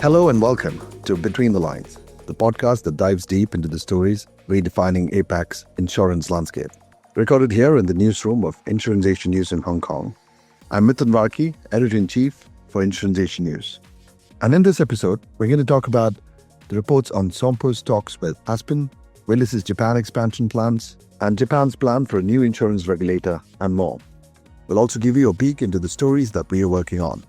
Hello and welcome to Between the Lines, the podcast that dives deep into the stories redefining APAC's insurance landscape. Recorded here in the newsroom of InsuranceAsia News in Hong Kong. I'm Mithun Varkey, Editor-in-Chief for InsuranceAsia News. And in this episode, we're going to talk about the reports on Sompo's talks with Aspen, Willis's Japan expansion plans, and Japan's plan for a new insurance regulator, and more. We'll also give you a peek into the stories that we are working on.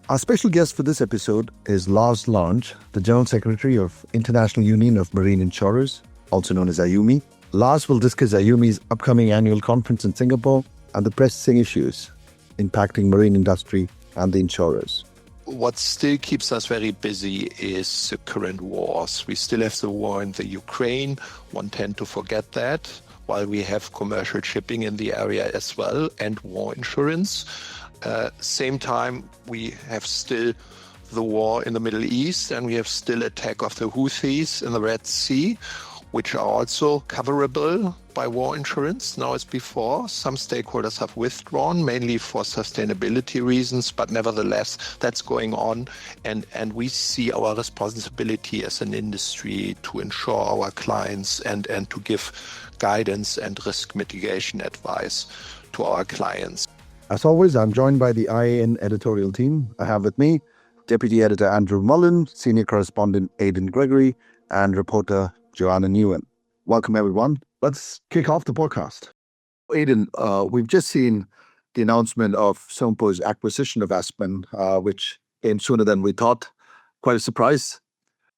Our special guest for this episode is Lars Lange, the General Secretary of International Union of Marine Insurers, also known as IUMI. Lars will discuss IUMI's upcoming annual conference in Singapore and the pressing issues impacting marine industry and the insurers. What still keeps us very busy is the current wars. We still have the war in the Ukraine. One tend to forget that, while we have commercial shipping in the area as well and war insurance. Same time, we have still the war in the Middle East, and we have still attack of the Houthis in the Red Sea, which are also coverable by war insurance now as before. Some stakeholders have withdrawn, mainly for sustainability reasons, but nevertheless, that's going on. And we see our responsibility as an industry to ensure our clients and to give guidance and risk mitigation advice to our clients. As always, I'm joined by the IAN editorial team. I have with me Deputy Editor Andrew Mullen, Senior Correspondent Aidan Gregory, and reporter Joana Nguyen. Welcome, everyone. Let's kick off the podcast. Aidan, we've just seen the announcement of Sompo's acquisition of Aspen, which came sooner than we thought. Quite a surprise.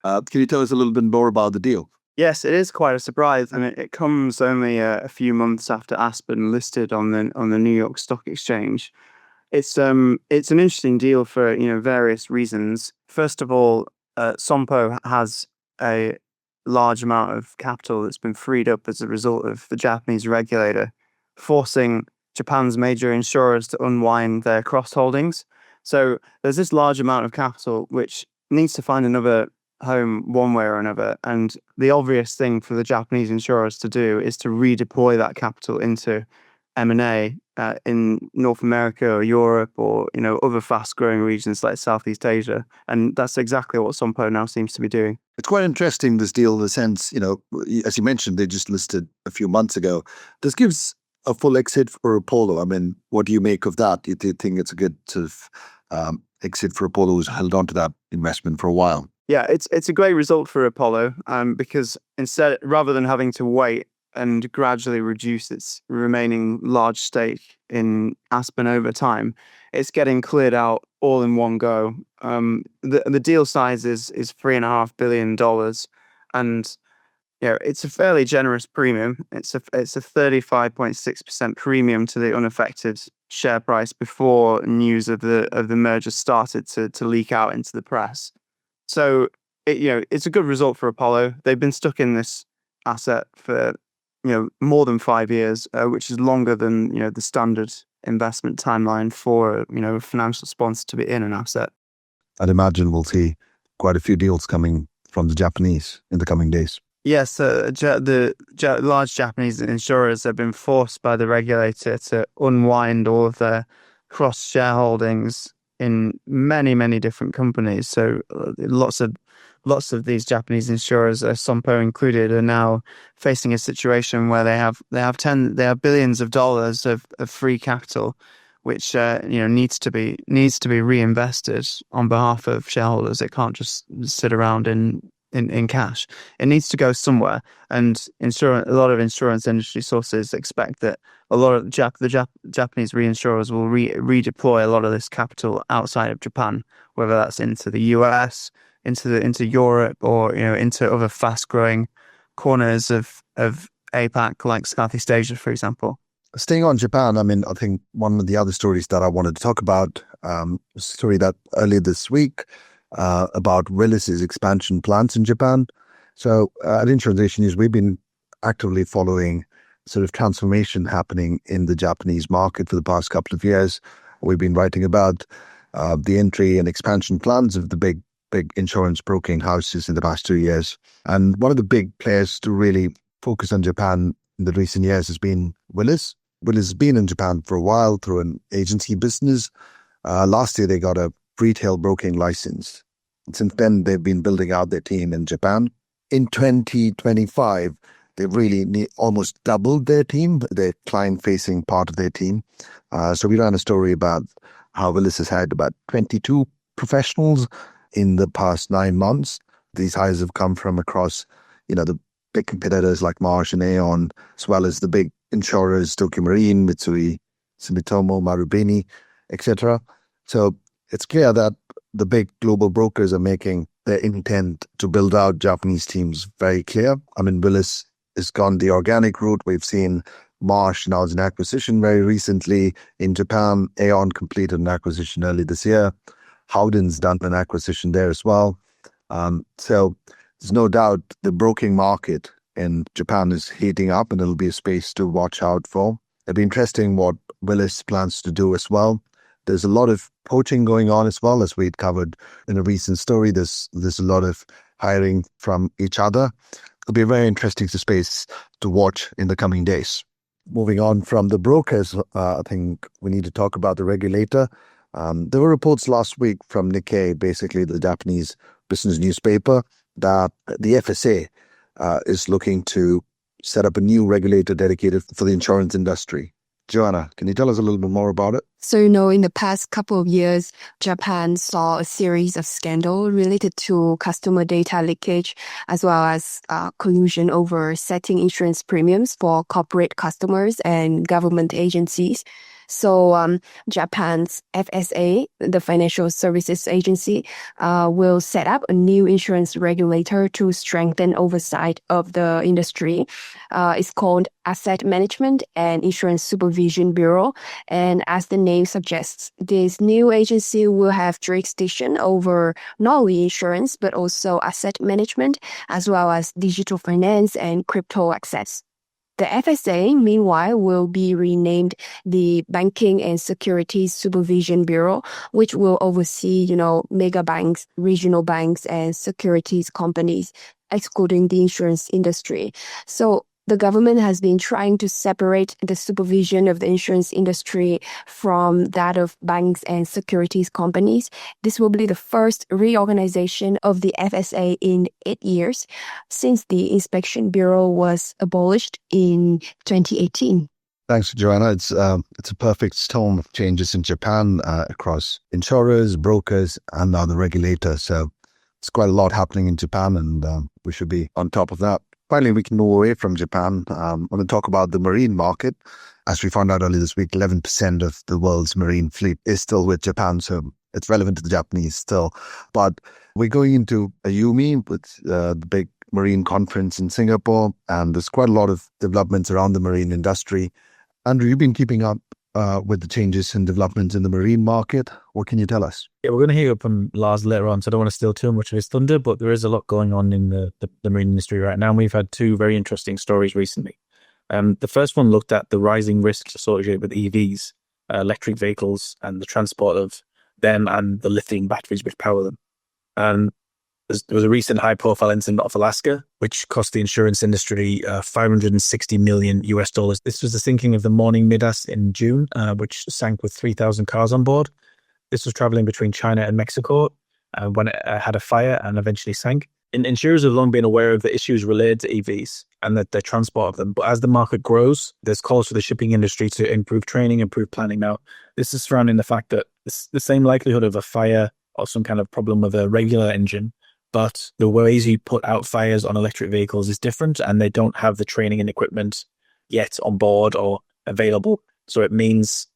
Can you tell us a little bit more about the deal? Yes, it is quite a surprise, and it comes only a few months after Aspen listed on the New York Stock Exchange. It's an interesting deal for various reasons. First of all, Sompo has a large amount of capital that's been freed up as a result of the Japanese regulator forcing Japan's major insurers to unwind their cross holdings. So there's this large amount of capital which needs to find another home one way or another, and the obvious thing for the Japanese insurers to do is to redeploy that capital into M&A in North America or Europe or other fast-growing regions like Southeast Asia, and that's exactly what Sompo now seems to be doing. It's quite interesting, this deal, in the sense, as you mentioned, they just listed a few months ago. This gives a full exit for Apollo. I mean, what do you make of that? Do you think it's a good sort of exit for Apollo, who's held on to that investment for a while? Yeah, it's a great result for Apollo because instead, rather than having to wait and gradually reduce its remaining large stake in Aspen over time, it's getting cleared out all in one go. The deal size is $3.5 billion, and it's a fairly generous premium. It's a 35.6% premium to the unaffected share price before news of the merger started to leak out into the press. So it's a good result for Apollo. They've been stuck in this asset for more than 5 years, which is longer than the standard investment timeline for a financial sponsor to be in an asset. I'd imagine we'll see quite a few deals coming from the Japanese in the coming days. Yes, the large Japanese insurers have been forced by the regulator to unwind all of their cross shareholdings in many, many different companies. So lots of these Japanese insurers, Sompo included, are now facing a situation where they have billions of dollars of free capital, which needs to be reinvested on behalf of shareholders. It can't just sit around in cash. It needs to go somewhere, and a lot of insurance industry sources expect that a lot of the Japanese reinsurers will redeploy a lot of this capital outside of Japan, whether that's into the US, into Europe, or into other fast-growing corners of APAC, like Southeast Asia, for example. Staying on Japan, I think one of the other stories that I wanted to talk about, a story that earlier this week about Willis's expansion plans in Japan. So at InsuranceAsia News, we've been actively following sort of transformation happening in the Japanese market for the past couple of years. We've been writing about the entry and expansion plans of the big insurance broking houses in the past 2 years. And one of the big players to really focus on Japan in the recent years has been Willis. Willis has been in Japan for a while through an agency business. Last year, they got a retail broking license. Since then, they've been building out their team in Japan. In 2025, they've really almost doubled their team, their client-facing part of their team. So we ran a story about how Willis has had about 22 professionals in the past 9 months. These hires have come from across, the big competitors like Marsh and Aon, as well as the big insurers, Tokio Marine, Mitsui, Sumitomo, Marubeni, etc. So it's clear that the big global brokers are making their intent to build out Japanese teams very clear. I mean, Willis has gone the organic route. We've seen Marsh announce an acquisition very recently. In Japan, Aon completed an acquisition early this year. Howden's done an acquisition there as well. So there's no doubt the broking market in Japan is heating up, and it'll be a space to watch out for. It'll be interesting what Willis plans to do as well. There's a lot of poaching going on as well, as we'd covered in a recent story. There's a lot of hiring from each other. It'll be a very interesting space to watch in the coming days. Moving on from the brokers, I think we need to talk about the regulator. There were reports last week from Nikkei, basically the Japanese business newspaper, that the FSA is looking to set up a new regulator dedicated for the insurance industry. Joana, can you tell us a little bit more about it? So, in the past couple of years, Japan saw a series of scandals related to customer data leakage, as well as collusion over setting insurance premiums for corporate customers and government agencies. So Japan's FSA, the Financial Services Agency, will set up a new insurance regulator to strengthen oversight of the industry. It's called Asset Management and Insurance Supervision Bureau. And as the name suggests, this new agency will have jurisdiction over not only insurance, but also asset management, as well as digital finance and crypto assets. The FSA, meanwhile, will be renamed the Banking and Securities Supervision Bureau, which will oversee, mega banks, regional banks, and securities companies, excluding the insurance industry. So the government has been trying to separate the supervision of the insurance industry from that of banks and securities companies. This will be the first reorganization of the FSA in 8 years since the Inspection Bureau was abolished in 2018. Thanks, Joanna. It's a perfect storm of changes in Japan across insurers, brokers, and now the regulator. So it's quite a lot happening in Japan, and we should be on top of that. Finally, we can move away from Japan. I want to talk about the marine market. As we found out earlier this week, 11% of the world's marine fleet is still with Japan, so it's relevant to the Japanese still. But we're going into IUMI with the big marine conference in Singapore, and there's quite a lot of developments around the marine industry. Andrew, you've been keeping up with the changes and developments in the marine market. What can you tell us? Yeah, we're going to hear from Lars later on, so I don't want to steal too much of his thunder, but there is a lot going on in the marine industry right now, and we've had two very interesting stories recently. The first one looked at the rising risks associated with EVs, electric vehicles, and the transport of them and the lithium batteries which power them. And there was a recent high-profile incident off Alaska, which cost the insurance industry $560 million. This was the sinking of the Morning Midas in June, which sank with 3,000 cars on board. This was traveling between China and Mexico when it had a fire and eventually sank. Insurers have long been aware of the issues related to EVs and the transport of them. But as the market grows, there's calls for the shipping industry to improve training, improve planning. Now, this is surrounding the fact that it's the same likelihood of a fire or some kind of problem with a regular engine, but the ways you put out fires on electric vehicles is different, and they don't have the training and equipment yet on board or available. So it means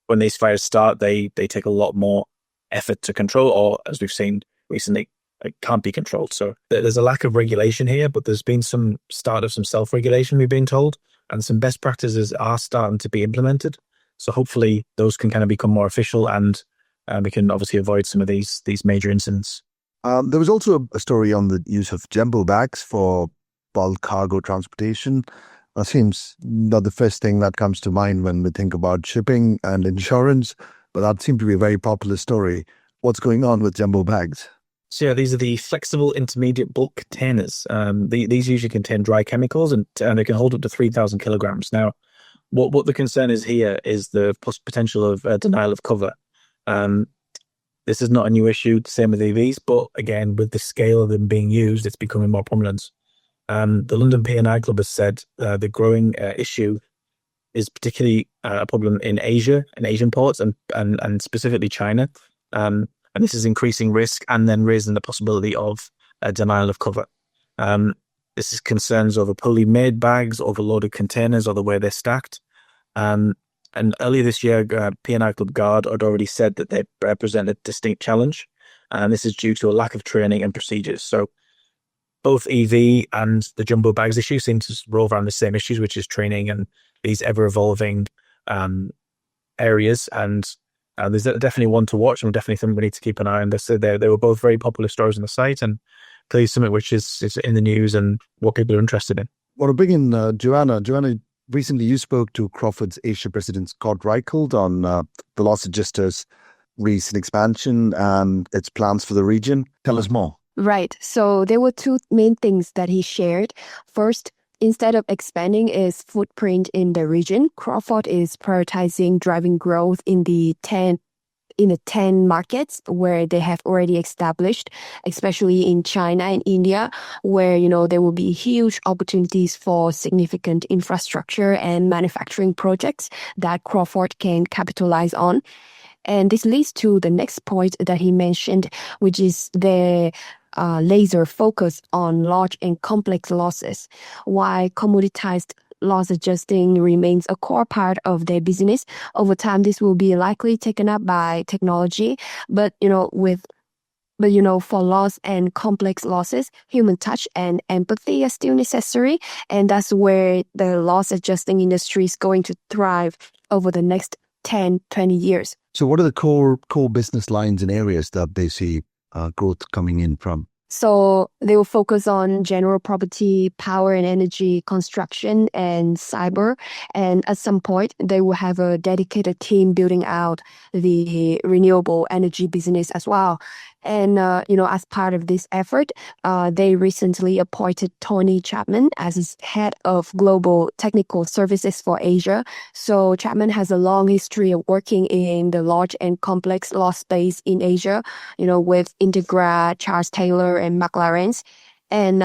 when these fires start, they take a lot more effort to control, or as we've seen recently, it can't be controlled. So there's a lack of regulation here, but there's been some start of some self-regulation, we've been told, and some best practices are starting to be implemented. So hopefully those can kind of become more official, and we can obviously avoid some of these major incidents. There was also a story on the use of jumbo bags for bulk cargo transportation. That seems not the first thing that comes to mind when we think about shipping and insurance, but that seemed to be a very popular story. What's going on with jumbo bags? So yeah, these are the flexible intermediate bulk containers. These usually contain dry chemicals, and they can hold up to 3,000 kilograms. Now, what the concern is here is the potential of denial of cover. This is not a new issue, the same with EVs, but again, with the scale of them being used, it's becoming more prominent. The London P&I Club has said the growing issue is particularly a problem in Asia and Asian ports and specifically China. And this is increasing risk and then raising the possibility of denial of cover. This is concerns over poorly made bags, overloaded containers, or the way they're stacked. And earlier this year, P&I Club Guard had already said that they present a distinct challenge. And this is due to a lack of training and procedures. So both EV and the jumbo bags issue seem to revolve around the same issues, which is training and these ever-evolving areas. And there's definitely one to watch and definitely something we need to keep an eye on. They were both very popular stories on the site and clearly something which is in the news and what people are interested in. Want to bring in Joana. Joana, recently you spoke to Crawford's Asia President Scott Reichelt on the loss adjuster's recent expansion and its plans for the region. Tell us more. Right. So there were two main things that he shared. First, instead of expanding its footprint in the region, Crawford is prioritizing driving growth in the 10 markets where they have already established, especially in China and India, where, there will be huge opportunities for significant infrastructure and manufacturing projects that Crawford can capitalize on. And this leads to the next point that he mentioned, which is the laser focus on large and complex losses. While commoditized loss adjusting remains a core part of their business, over time this will be likely taken up by technology. But for loss and complex losses, human touch and empathy are still necessary, and that's where the loss adjusting industry is going to thrive over the next 10, 20 years. So what are the core business lines and areas that they see growth coming in from? So they will focus on general property, power and energy, construction, and cyber. And at some point, they will have a dedicated team building out the renewable energy business as well. And, as part of this effort, they recently appointed Tony Chapman as head of global technical services for Asia. So Chapman has a long history of working in the large and complex loss space in Asia, with Integra, Charles Taylor, and McLaren's. And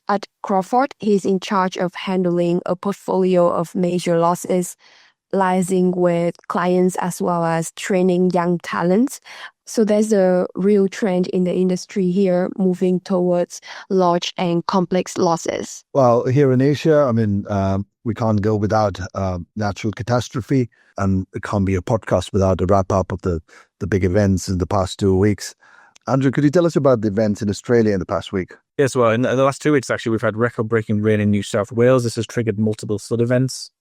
at Crawford, he's in charge of handling a portfolio of major losses, liaising with clients as well as training young talents. So there's a real trend in the industry here moving towards large and complex losses. Well, here in Asia, we can't go without natural catastrophe, and it can't be a podcast without a wrap-up of the big events in the past 2 weeks. Andrew, could you tell us about the events in Australia in the past week? Yes, well, in the last 2 weeks, actually, we've had record-breaking rain in New South Wales. This has triggered multiple flood events.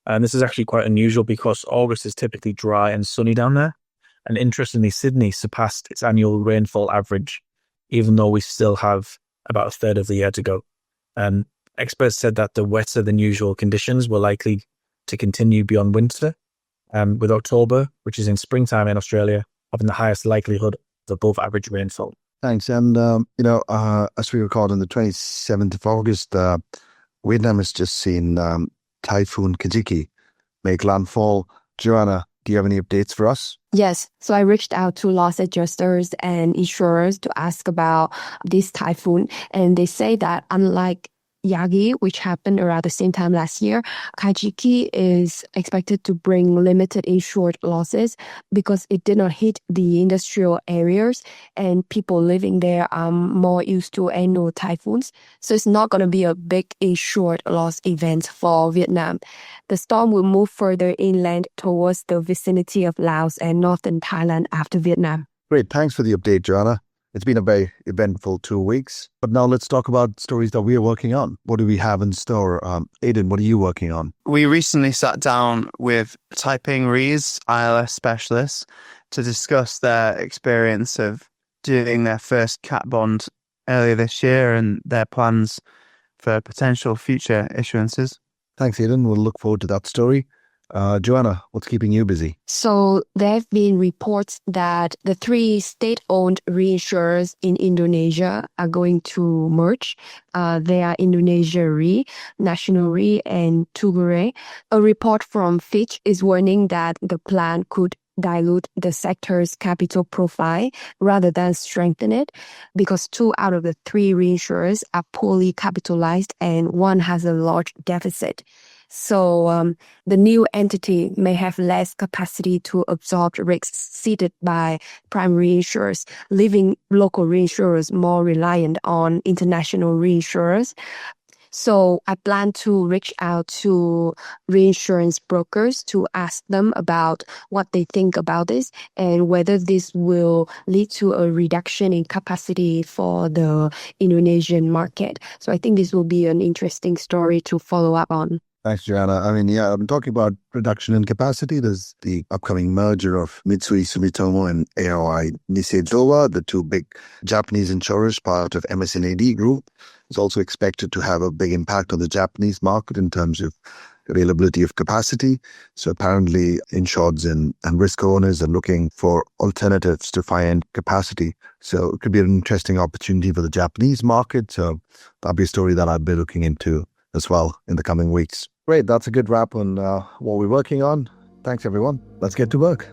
And this is actually quite unusual because August is typically dry and sunny down there. And interestingly, Sydney surpassed its annual rainfall average, even though we still have about a third of the year to go. Experts said that the wetter than usual conditions were likely to continue beyond winter, with October, which is in springtime in Australia, having the highest likelihood of above average rainfall. Thanks. And, as we record on the 27th of August, Vietnam has just seen Typhoon Kajiki make landfall. Joana, do you have any updates for us? Yes. So I reached out to loss adjusters and insurers to ask about this typhoon. And they say that unlike Yagi, which happened around the same time last year, Kajiki is expected to bring limited insured losses because it did not hit the industrial areas and people living there are more used to annual typhoons. So it's not going to be a big insured loss event for Vietnam. The storm will move further inland towards the vicinity of Laos and northern Thailand after Vietnam. Great. Thanks for the update, Joana. It's been a very eventful 2 weeks. But now let's talk about stories that we are working on. What do we have in store? Aidan, what are you working on? We recently sat down with Taiping Re's ILS specialists to discuss their experience of doing their first cat bond earlier this year and their plans for potential future issuances. Thanks, Aidan. We'll look forward to that story. Joana, what's keeping you busy? So there have been reports that the 3 state-owned reinsurers in Indonesia are going to merge. They are Indonesia Re, National Re, and Tugu Re. A report from Fitch is warning that the plan could dilute the sector's capital profile rather than strengthen it, because 2 out of the 3 reinsurers are poorly capitalized and one has a large deficit. So the new entity may have less capacity to absorb risks ceded by primary reinsurers, leaving local reinsurers more reliant on international reinsurers. So I plan to reach out to reinsurance brokers to ask them about what they think about this and whether this will lead to a reduction in capacity for the Indonesian market. So I think this will be an interesting story to follow up on. Thanks, Joanna. I'm talking about reduction in capacity. There's the upcoming merger of Mitsui Sumitomo and AOI Nissei Dowa, the 2 big Japanese insurers, part of MS&AD Group. It's also expected to have a big impact on the Japanese market in terms of availability of capacity. So apparently insureds and risk owners are looking for alternatives to find capacity. So it could be an interesting opportunity for the Japanese market. So that'll be a story that I'll be looking into as well in the coming weeks. Great, that's a good wrap on what we're working on. Thanks, everyone. Let's get to work.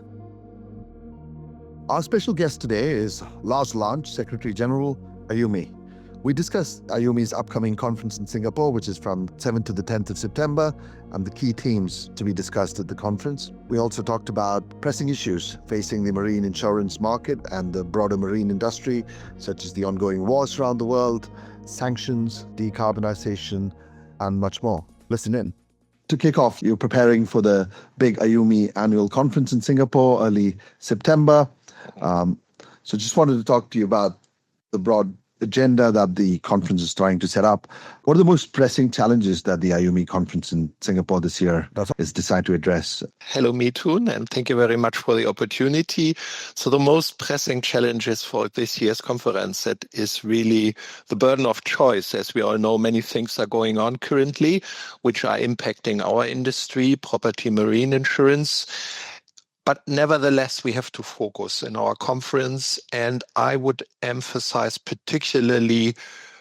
Our special guest today is Lars Lange, Secretary General, IUMI. We discussed IUMI's upcoming conference in Singapore, which is from 7th to the 10th of September, and the key themes to be discussed at the conference. We also talked about pressing issues facing the marine insurance market and the broader marine industry, such as the ongoing wars around the world, sanctions, decarbonization, and much more. Listen in. To kick off, you're preparing for the big IUMI annual conference in Singapore, early September. So just wanted to talk to you about the broad agenda that the conference is trying to set up. What are the most pressing challenges that the IUMI conference in Singapore this year is designed to address? Hello, Mithun, and thank you very much for the opportunity. So the most pressing challenges for this year's conference, that is really the burden of choice. As we all know, many things are going on currently, which are impacting our industry, property, marine insurance. But nevertheless, we have to focus in our conference, and I would emphasize particularly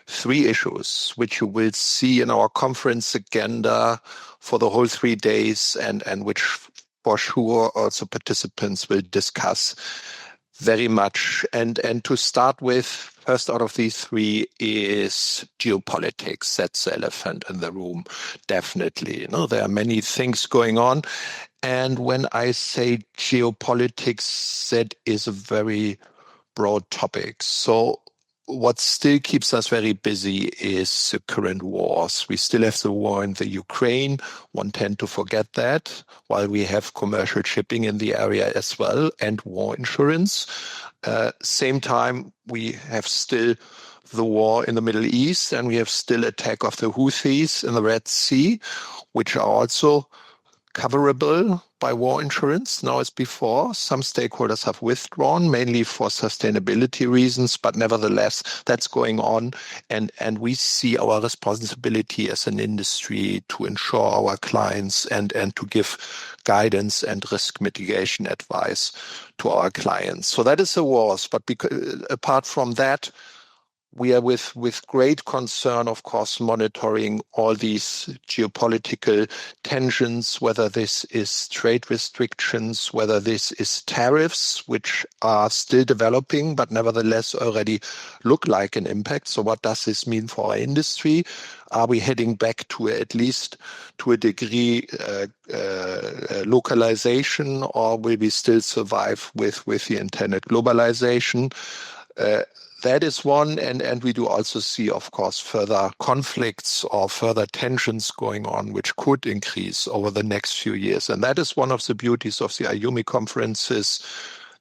3 issues, which you will see in our conference agenda for the whole 3 days, and which for sure also participants will discuss very much. And to start with, first out of these 3 is geopolitics. That's the elephant in the room, definitely. There are many things going on. And when I say geopolitics, that is a very broad topic. So what still keeps us very busy is the current wars. We still have the war in the Ukraine. One tend to forget that, while we have commercial shipping in the area as well and war insurance. Same time, we have still the war in the Middle East, and we have still attack of the Houthis in the Red Sea, which are also coverable by war insurance now as before. Some stakeholders have withdrawn, mainly for sustainability reasons, but nevertheless, that's going on. And we see our responsibility as an industry to ensure our clients and to give guidance and risk mitigation advice to our clients. So that is the wars. But apart from that, we are with great concern, of course, monitoring all these geopolitical tensions, whether this is trade restrictions, whether this is tariffs, which are still developing, but nevertheless already look like an impact. So what does this mean for our industry? Are we heading back to at least to a degree localization, or will we still survive with the intended globalization? That is one, and we do also see, of course, further conflicts or further tensions going on, which could increase over the next few years. And that is one of the beauties of the IUMI conferences,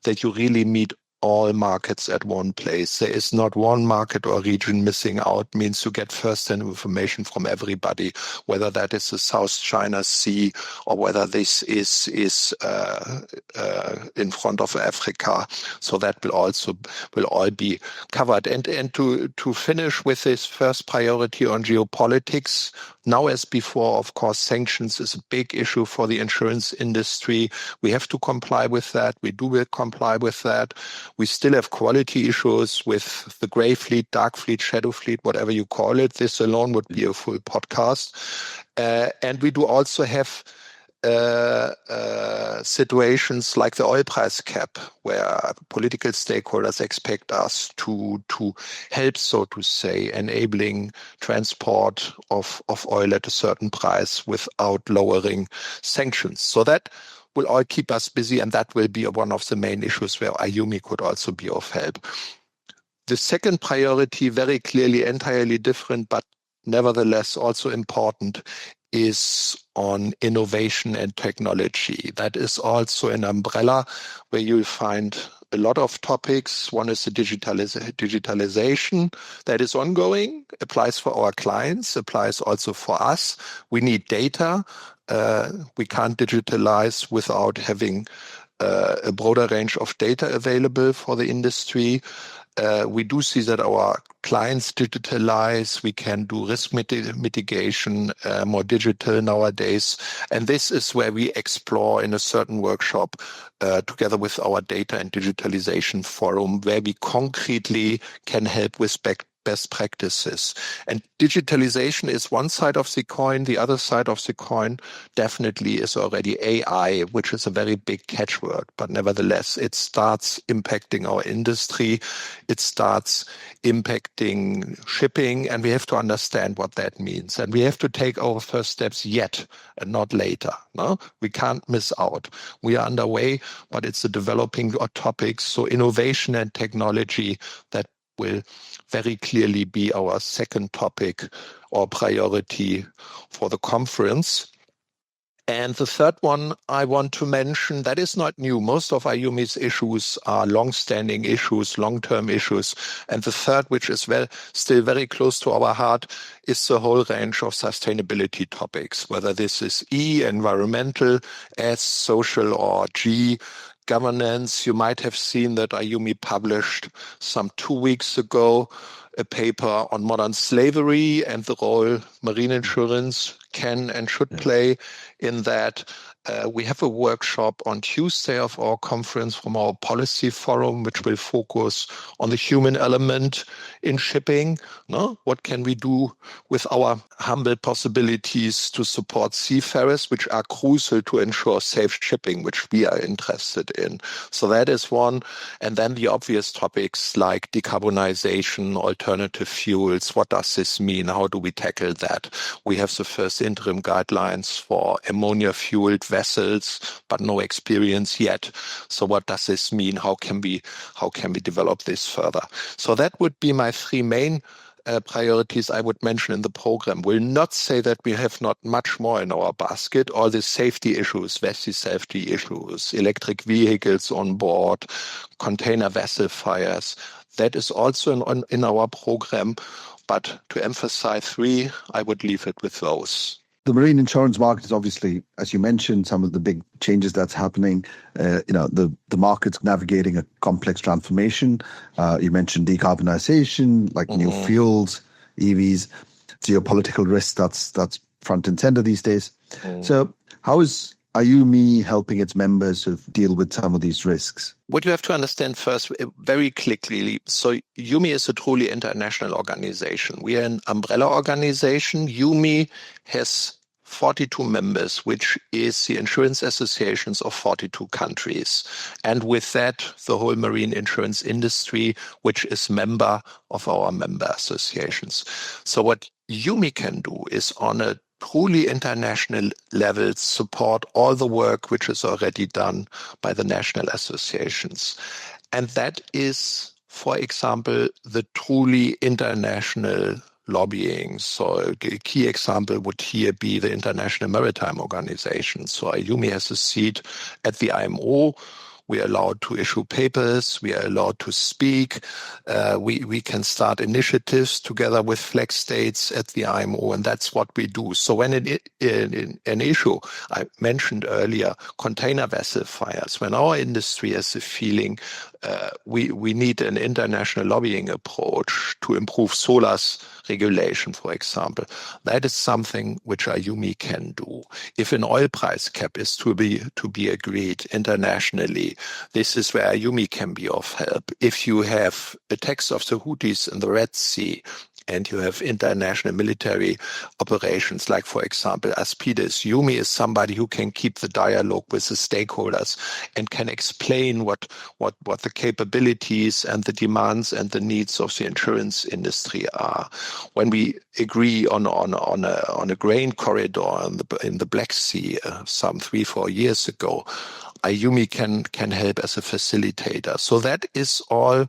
that you really meet all markets at one place. There is not one market or region missing out. Means you get first-hand information from everybody, whether that is the South China Sea or whether this is in front of Africa. So that will all be covered. And to finish with this first priority on geopolitics, now as before, of course, sanctions is a big issue for the insurance industry. We have to comply with that. We do comply with that. We still have quality issues with the gray fleet, dark fleet, shadow fleet, whatever you call it. This alone would be a full podcast. And we do also have situations like the oil price cap, where political stakeholders expect us to help, so to say, enabling transport of oil at a certain price without lowering sanctions. So that will all keep us busy, and that will be one of the main issues where IUMI could also be of help. The second priority, very clearly entirely different, but nevertheless also important, is on innovation and technology. That is also an umbrella where you'll find a lot of topics. One is the digitalization that is ongoing, applies for our clients, applies also for us. We need data. We can't digitalize without having a broader range of data available for the industry. We do see that our clients digitalize. We can do risk mitigation more digital nowadays. And this is where we explore in a certain workshop together with our data and digitalization forum, where we concretely can help with best practices. And digitalization is one side of the coin. The other side of the coin definitely is already AI, which is a very big catchword. But nevertheless, it starts impacting our industry. It starts impacting shipping, and we have to understand what that means. And we have to take our first steps yet and not later. No? We can't miss out. We are underway, but it's a developing topic. So innovation and technology, that will very clearly be our second topic or priority for the conference. And the third one I want to mention, that is not new. Most of IUMI's issues are long-standing issues, long-term issues. And the third, which is still very close to our heart, is the whole range of sustainability topics, whether this is E, environmental, S, social, or G, governance. You might have seen that IUMI published some 2 weeks ago a paper on modern slavery and the role marine insurance can and should play in that. We have a workshop on Tuesday of our conference from our policy forum, which will focus on the human element in shipping. No? What can we do with our humble possibilities to support seafarers, which are crucial to ensure safe shipping, which we are interested in. So that is one. And then the obvious topics like decarbonization, alternative fuels. What does this mean? How do we tackle that? We have the first interim guidelines for ammonia-fueled vessels, but no experience yet. So what does this mean? How can we develop this further? So that would be my three main priorities I would mention in the program. Will not say that we have not much more in our basket. All the safety issues, vessel safety issues, electric vehicles on board, container vessel fires. That is also in our program. But to emphasize three, I would leave it with those. The marine insurance market is obviously, as you mentioned, some of the big changes that's happening. The market's navigating a complex transformation. You mentioned decarbonization, like new fuels, EVs, geopolitical risk that's front and center these days. So how is IUMI helping its members sort of deal with some of these risks? What you have to understand first, very quickly, so IUMI is a truly international organization. We are an umbrella organization. IUMI has 42 members, which is the insurance associations of 42 countries. And with that, the whole marine insurance industry, which is member of our member associations. So what IUMI can do is on a truly international level support all the work which is already done by the national associations. And that is, for example, the truly international lobbying. So a key example would here be the International Maritime Organization. So IUMI has a seat at the IMO. We are allowed to issue papers. We are allowed to speak. We can start initiatives together with flag states at the IMO, and that's what we do. So when an issue, I mentioned earlier, container vessel fires, when our industry has a feeling we need an international lobbying approach to improve SOLAS regulation, for example. That is something which IUMI can do. If an oil price cap is to be agreed internationally, this is where IUMI can be of help. If you have attacks of the Houthis in the Red Sea, and you have international military operations, like, for example, Aspen. IUMI is somebody who can keep the dialogue with the stakeholders and can explain what the capabilities and the demands and the needs of the insurance industry are. When we agree on a grain corridor in the Black Sea some 3-4 years ago, IUMI can help as a facilitator. So that is all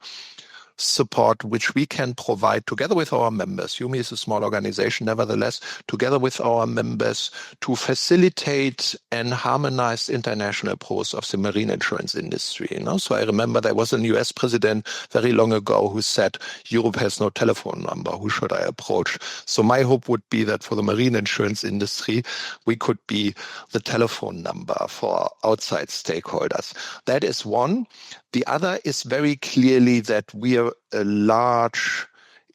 support which we can provide together with our members. IUMI is a small organization, nevertheless, together with our members to facilitate and harmonize international approach of the marine insurance industry. So I remember there was a US president very long ago who said, Europe has no telephone number. Who should I approach? So my hope would be that for the marine insurance industry, we could be the telephone number for outside stakeholders. That is one. The other is very clearly that we are a large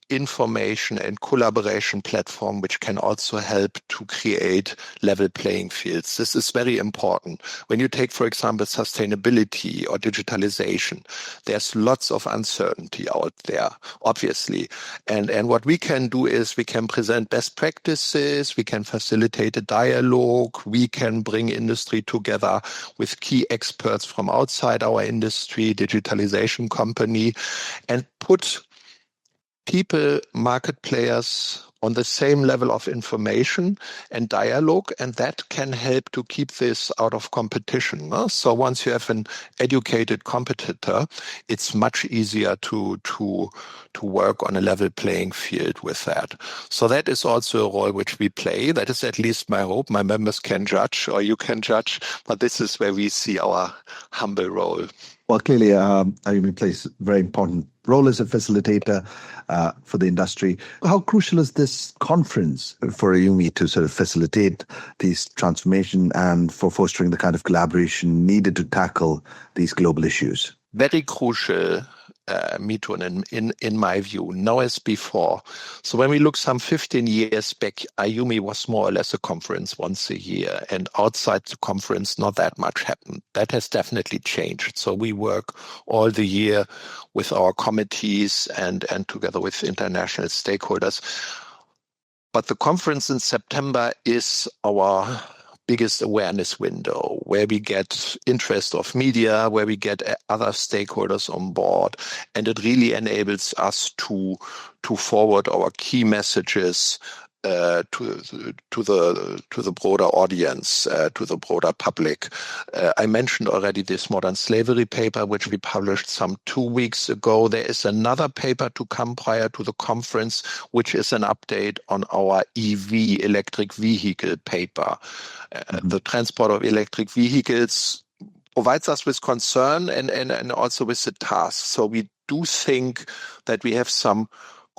information and collaboration platform which can also help to create level playing fields. This is very important. When you take, for example, sustainability or digitalization, there's lots of uncertainty out there, obviously. And what we can do is we can present best practices, we can facilitate a dialogue, we can bring industry together with key experts from outside our industry, digitalization company, and put people, market players on the same level of information and dialogue, and that can help to keep this out of competition. So once you have an educated competitor, it's much easier to work on a level playing field with that. So that is also a role which we play. That is at least my hope. My members can judge, or you can judge, but this is where we see our humble role. Well, clearly, IUMI plays a very important role as a facilitator for the industry. How crucial is this conference for IUMI to sort of facilitate these transformation and for fostering the kind of collaboration needed to tackle these global issues? Very crucial, Mithun, in my view, now as before. So when we look some 15 years back, IUMI was more or less a conference once a year, and outside the conference, not that much happened. That has definitely changed. So we work all the year with our committees and together with international stakeholders. But the conference in September is our biggest awareness window, where we get interest of media, where we get other stakeholders on board, and it really enables us to forward our key messages to the broader audience, to the broader public. I mentioned already this modern slavery paper, which we published some 2 weeks ago. There is another paper to come prior to the conference, which is an update on our EV, electric vehicle paper. The transport of electric vehicles provides us with concern and also with the task. So we do think that we have some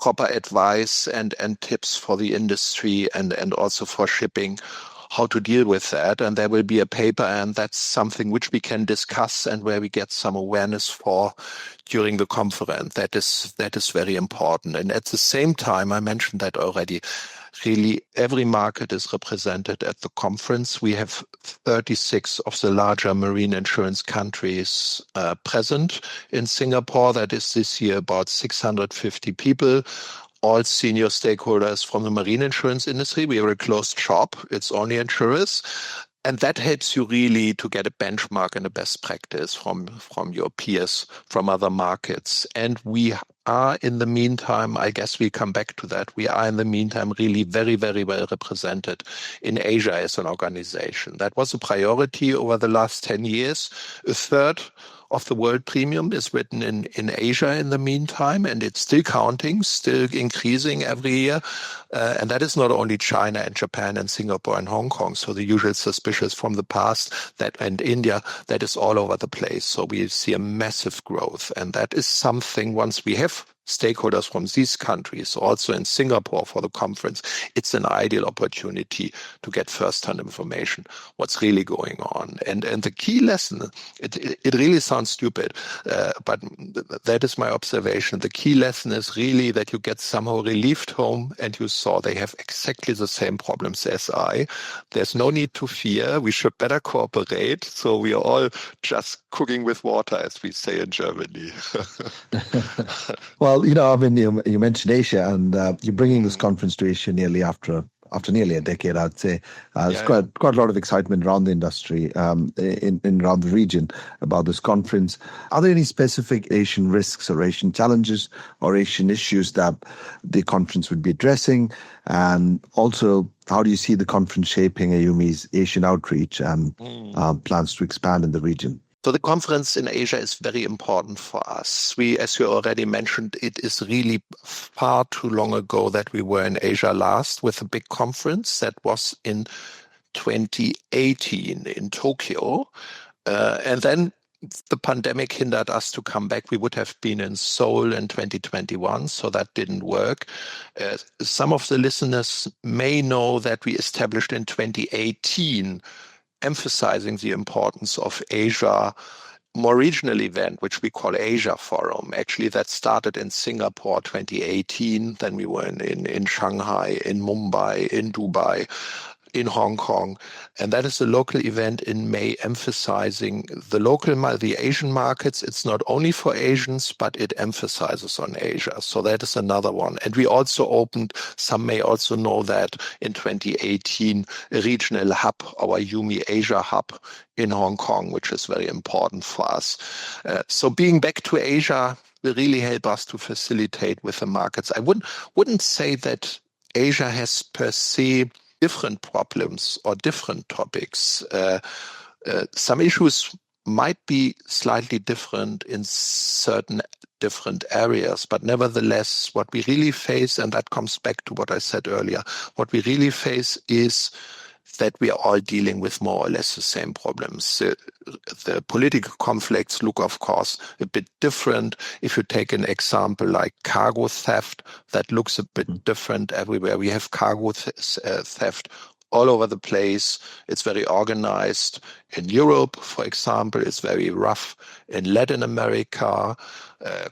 proper advice and tips for the industry and also for shipping, how to deal with that. And there will be a paper, and that's something which we can discuss and where we get some awareness for during the conference. That is very important. And at the same time, I mentioned that already, really every market is represented at the conference. We have 36 of the larger marine insurance countries present in Singapore. That is this year about 650 people, all senior stakeholders from the marine insurance industry. We are a closed shop. It's only insurers. And that helps you really to get a benchmark and a best practice from your peers from other markets. And we are, in the meantime, I guess we come back to that, we are in the meantime really very, very well represented in Asia as an organization. That was a priority over the last 10 years. A third of the world premium is written in Asia in the meantime, and it's still counting, still increasing every year. And that is not only China and Japan and Singapore and Hong Kong, so the usual suspicious from the past, and India, that is all over the place. So we see a massive growth, and that is something, once we have stakeholders from these countries, also in Singapore for the conference, it's an ideal opportunity to get first-hand information, what's really going on. And the key lesson, it really sounds stupid, but that is my observation. The key lesson is really that you get somehow relieved home and you saw they have exactly the same problems as I. There's no need to fear. We should better cooperate. So we are all just cooking with water, as we say in Germany. Well, Well, you mentioned Asia, and you're bringing this conference to Asia nearly after nearly a decade, I'd say. There's quite a lot of excitement around the industry, in around the region about this conference. Are there any specific Asian risks or Asian challenges or Asian issues that the conference would be addressing? And also, how do you see the conference shaping AUMI's Asian outreach and plans to expand in the region? So the conference in Asia is very important for us. We, as you already mentioned, it is really far too long ago that we were in Asia last with a big conference. That was in 2018 in Tokyo. And then the pandemic hindered us to come back. We would have been in Seoul in 2021, so that didn't work. Some of the listeners may know that we established in 2018 emphasizing the importance of Asia, more regional event, which we call Asia Forum. Actually, that started in Singapore 2018. Then we were in Shanghai, in Mumbai, in Dubai, in Hong Kong. And that is a local event in May emphasizing the Asian markets. It's not only for Asians, but it emphasizes on Asia. So that is another one. And we also opened, some may also know that in 2018, a regional hub, our IUMI Asia hub in Hong Kong, which is very important for us. So being back to Asia will really help us to facilitate with the markets. I wouldn't say that Asia has per se different problems or different topics. Some issues might be slightly different in certain different areas, but nevertheless, what we really face, and that comes back to what I said earlier, what we really face is that we are all dealing with more or less the same problems. The political conflicts look, of course, a bit different. If you take an example like cargo theft, that looks a bit different everywhere. We have cargo theft all over the place. It's very organized. In Europe, for example, it's very rough. In Latin America,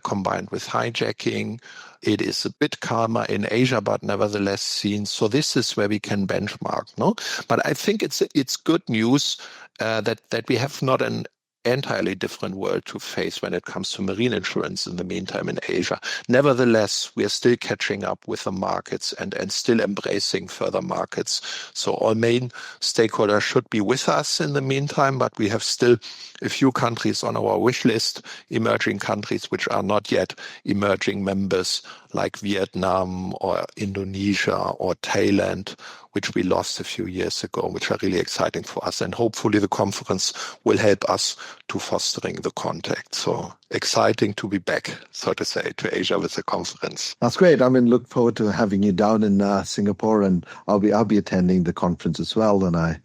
combined with hijacking, it is a bit calmer in Asia, but nevertheless seen. So this is where we can benchmark, no? But I think it's good news that we have not an entirely different world to face when it comes to marine insurance in the meantime in Asia. Nevertheless, we are still catching up with the markets and still embracing further markets. So all main stakeholders should be with us in the meantime, but we have still a few countries on our wish list, emerging countries which are not yet emerging members, like Vietnam or Indonesia or Thailand, which we lost a few years ago, which are really exciting for us. And hopefully the conference will help us to fostering the contact. So exciting to be back, so to say, to Asia with the conference. That's great. Look forward to having you down in Singapore, and I'll be attending the conference as well. And I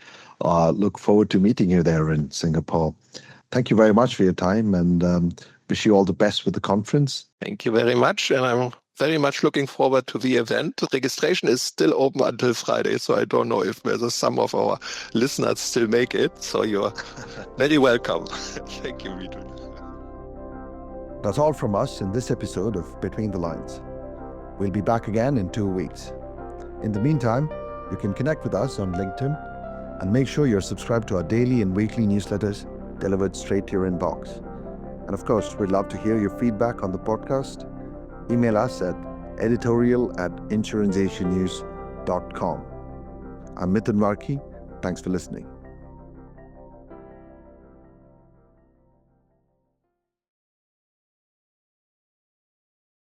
look forward to meeting you there in Singapore. Thank you very much for your time, and wish you all the best with the conference. Thank you very much. And I'm very much looking forward to the event. The registration is still open until Friday, so I don't know if whether some of our listeners still make it. So you're very welcome. Thank you, Mithun. That's all from us in this episode of Between the Lines. We'll be back again in 2 weeks. In the meantime, you can connect with us on LinkedIn and make sure you're subscribed to our daily and weekly newsletters delivered straight to your inbox. And of course, we'd love to hear your feedback on the podcast. Email us at editorial@insuranceasianews.com. I'm Mithun Varkey. Thanks for listening.